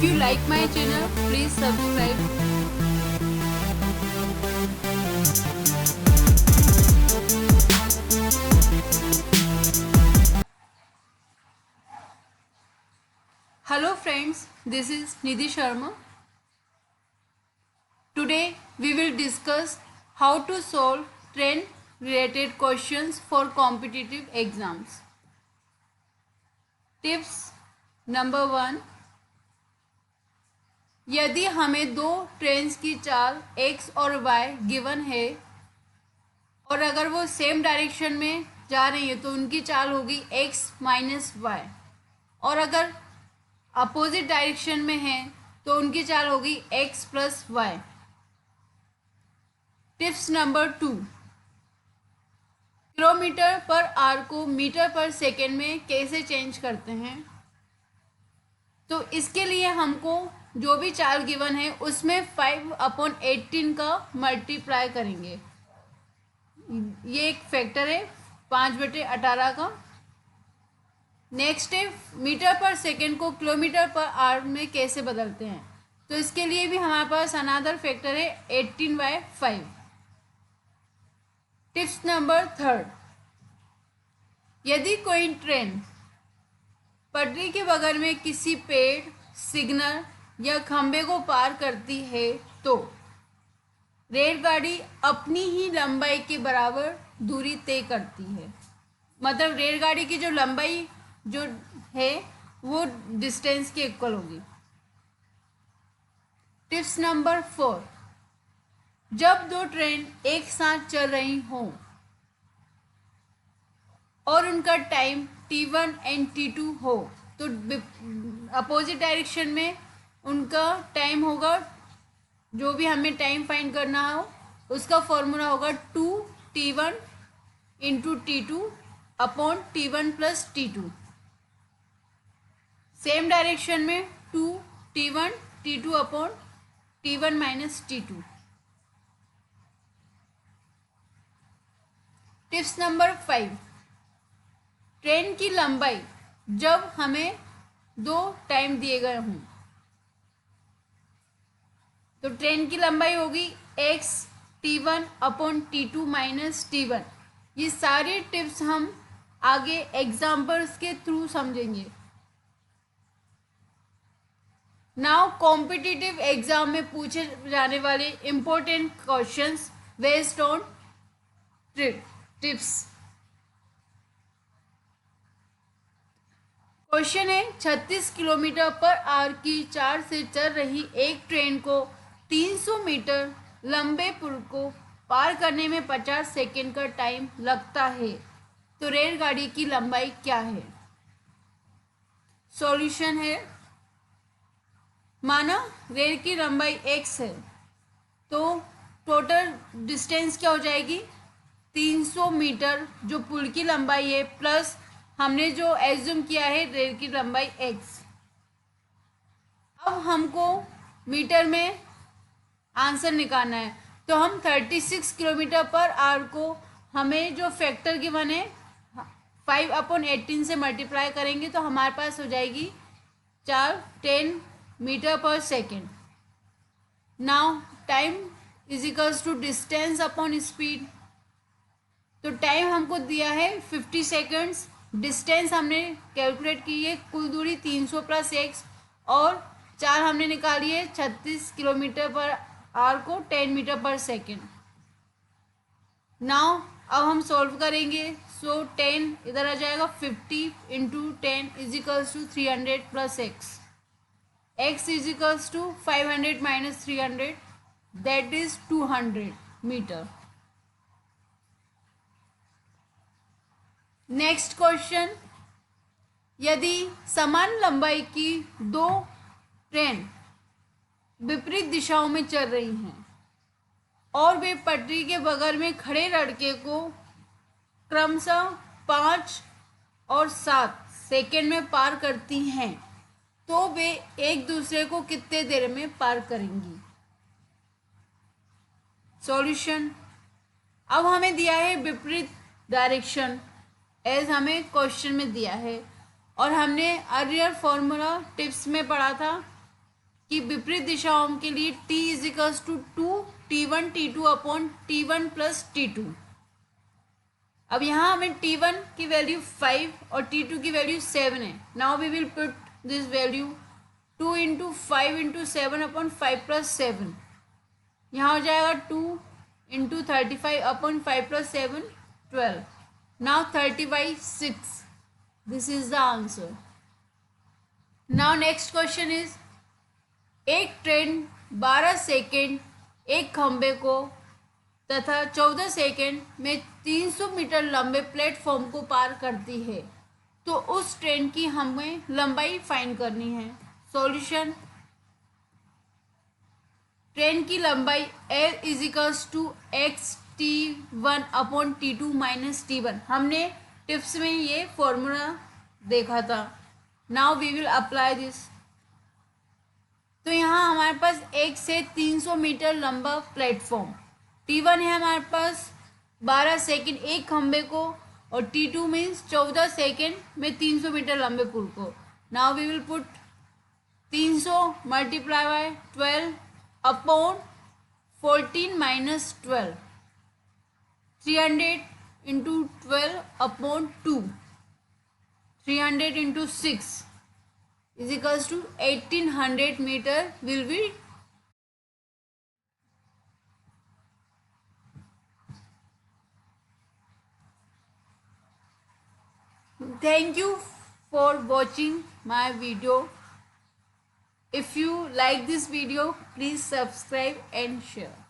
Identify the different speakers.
Speaker 1: you like my channel, please subscribe. Hello friends, this is Nidhi Sharma. Today we will discuss how to solve trend related questions for competitive exams. Tips number 1, यदि हमें दो trains की चाल x और y given है और अगर वो सेम डायरेक्शन में जा रही है तो उनकी चाल होगी x माइनस वाई, और अगर अपोजिट डायरेक्शन में है तो उनकी चाल होगी x plus y. Tips number 2, kilometre per hour को मीटर पर सेकेंड में कैसे चेंज करते हैं. तो इसके लिए हमको जो भी चाल गिवन है उसमें 5/18 का मल्टीप्लाई करेंगे. ये एक फैक्टर है 5/18 का. नेक्स्ट है मीटर पर सेकेंड को किलोमीटर पर आवर में कैसे बदलते हैं. तो इसके लिए भी हमारे पास अनदर फैक्टर है 18/5. टिप्स नंबर 3, यदि कोई ट्रेन पटरी के बगल में किसी पेड़, सिग्नल या खंबे को पार करती है तो रेलगाड़ी अपनी ही लंबाई के बराबर दूरी तय करती है. मतलब रेलगाड़ी की जो लंबाई जो है वो डिस्टेंस के इक्वल होगी. टिप्स नंबर 4, जब दो ट्रेन एक साथ चल रही हों और उनका टाइम T1 एंड T2 हो तो अपोजिट डायरेक्शन में उनका टाइम होगा, जो भी हमें टाइम फाइंड करना हो उसका फॉर्मूला होगा 2T1 into T2 upon T1 plus T2. Same direction में 2T1 T2 upon T1 minus T2. Tips number 5, train की लंबाई जब हमें दो टाइम दिए गए हों तो ट्रेन की लंबाई होगी x T1 upon T2 minus T1. ये सारे टिप्स हम आगे एग्जाम्पल्स के थ्रू समझेंगे. नाउ कॉम्पिटिटिव एग्जाम में पूछे जाने वाले important questions based on tips. Question है 36 किलोमीटर पर आवर की चाल से चल रही एक ट्रेन को 300 मीटर लंबे पुल को पार करने में 50 सेकेंड का टाइम लगता है, तो रेलगाड़ी की लंबाई क्या है. सॉल्यूशन है, माना रेल की लंबाई x है तो टोटल डिस्टेंस क्या हो जाएगी 300 मीटर जो पुल की लंबाई है प्लस हमने जो एज्यूम किया है रेल की लंबाई x. अब हमको मीटर में आंसर निकालना है तो हम 36 किलोमीटर पर आवर को हमें जो फैक्टर गिवन है 5/18 से मल्टीप्लाई करेंगे तो हमारे पास हो जाएगी 10 metre per second. Now time is equals to distance upon speed. तो टाइम हमको दिया है 50 सेकेंड्स, डिस्टेंस हमने कैलकुलेट की है कुल दूरी 300 प्लस x और चार हमने निकाली है 36 किलोमीटर पर आवर को 10 मीटर पर सेकेंड. नाउ अब हम सॉल्व करेंगे. सो 10 इधर आ जाएगा 50 into 10 is equals to 300 plus x is equals to 500 minus 300 that is 200 metre. Next question, यदि समान लंबाई की दो ट्रेन विपरीत दिशाओं में चल रही हैं और वे पटरी के बगल में खड़े लड़के को क्रमशः 5 और 7 सेकेंड में पार करती हैं तो वे एक दूसरे को कितने देर में पार करेंगी. सॉल्यूशन, अब हमें दिया है विपरीत डायरेक्शन एज हमें क्वेश्चन में दिया है और हमने अर्लियर फॉर्मूला टिप्स में पढ़ा था कि विपरीत दिशाओं के लिए t is equals to 2 t1 upon t1 plus t2। अब यहाँ हमें t1 की वैल्यू 5 और t2 की वैल्यू 7 है। Now we will put this value 2 into 5 into 7 upon 5 plus 7। यहाँ हो जाएगा 2 into 35 upon 5 plus 7 12। Now 30/6, this is the answer. Now next question is, एक ट्रेन 12 सेकेंड एक खंबे को तथा 14 सेकेंड में 300 मीटर लंबे प्लेटफॉर्म को पार करती है, तो उस ट्रेन की हमें लंबाई फाइंड करनी है। सॉल्यूशन, ट्रेन की लंबाई L is equals to x T1 upon T2 minus T1। हमने टिप्स में ये फॉर्मूला देखा था। Now we will apply this. तो यहाँ हमारे पास 1 से 300 मीटर लंबा प्लेटफॉर्म, T1 है हमारे पास 12 सेकेंड एक खंबे को, और T2 मीन्स 14 सेकेंड में 300 मीटर लंबे पुल को। Now we will put 300 multiply by 12 upon 14 minus 12, 300 into 12 upon 2, 300 into 6 is equals to 1800 meter will be. Thank you for watching my video. If you like this video, please subscribe and share.